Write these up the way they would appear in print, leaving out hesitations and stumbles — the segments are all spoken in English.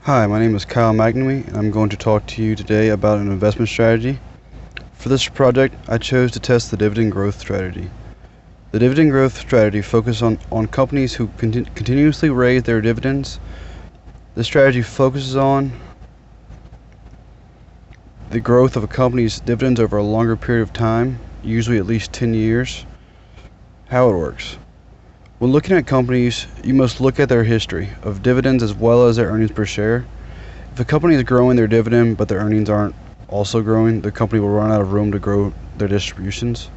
Hi, my name is Kyle McNamee, and I'm going to talk to you today about an investment strategy. For this project, I chose to test the dividend growth strategy. The dividend growth strategy focuses on companies who continuously raise their dividends. The strategy focuses on the growth of a company's dividends over a longer period of time, usually at least 10 years. How it works. When looking at companies, you must look at their history of dividends as well as their earnings per share. If a company is growing their dividend but their earnings aren't also growing, the company will run out of room to grow their distributions.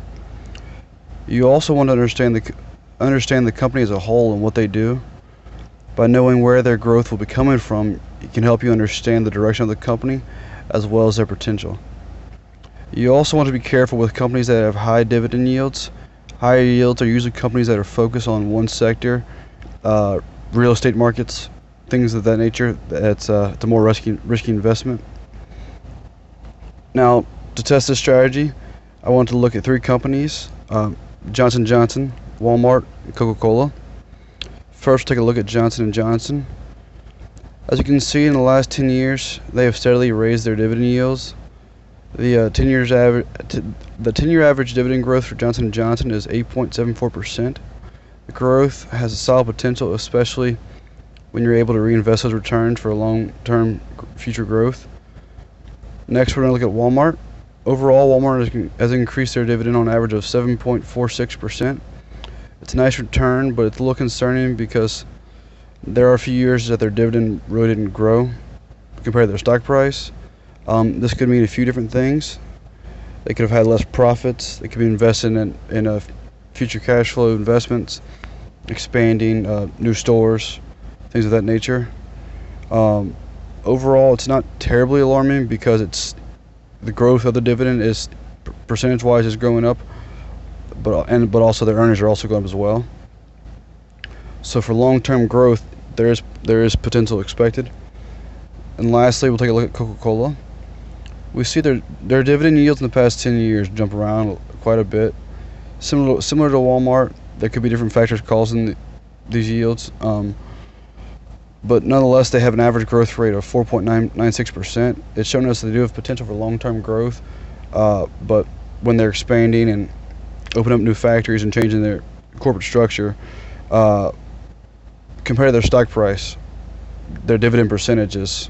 You also want to understand the company as a whole and what they do. By knowing where their growth will be coming from, it can help you understand the direction of the company as well as their potential. You also want to be careful with companies that have high dividend yields. Higher yields are usually companies that are focused on one sector, real estate markets, things of that nature. It's a more risky investment. Now, to test this strategy, I want to look at three companies: Johnson & Johnson, Walmart, and Coca-Cola. First, take a look at Johnson & Johnson. As you can see, in the last 10 years, they have steadily raised their dividend yields. The 10-year average dividend growth for Johnson & Johnson is 8.74%. The growth has a solid potential, especially when you're able to reinvest those returns for a long-term future growth. Next, we're going to look at Walmart. Overall, Walmart has increased their dividend on average of 7.46%. It's a nice return, but it's a little concerning because there are a few years that their dividend really didn't grow compared to their stock price. This could mean a few different things. They could have had less profits. They could be investing in future cash flow investments, expanding new stores, things of that nature. Overall, it's not terribly alarming because the growth of the dividend is percentage-wise is growing up, but also their earnings are also going up as well. So for long-term growth, there is potential expected. And lastly, we'll take a look at Coca-Cola. We see their dividend yields in the past 10 years jump around quite a bit. Similar to Walmart, there could be different factors causing these yields. But nonetheless, they have an average growth rate of 4.96%. It's shown us they do have potential for long-term growth, but when they're expanding and opening up new factories and changing their corporate structure, compared to their stock price, their dividend percentages,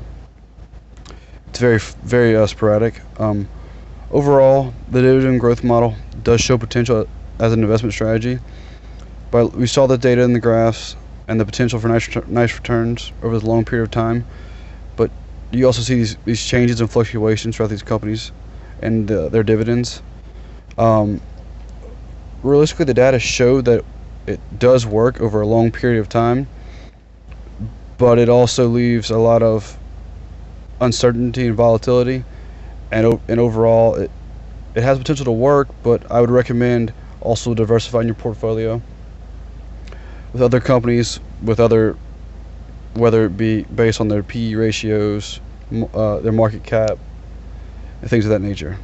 it's very sporadic. Overall, the dividend growth model does show potential as an investment strategy, but we saw the data in the graphs and the potential for nice returns over the long period of time. But you also see these changes and fluctuations throughout these companies and their dividends. Realistically, the data showed that it does work over a long period of time, but it also leaves a lot of uncertainty and volatility, and overall it has potential to work, but I would recommend also diversifying your portfolio with other companies, whether it be based on their PE ratios, their market cap, and things of that nature.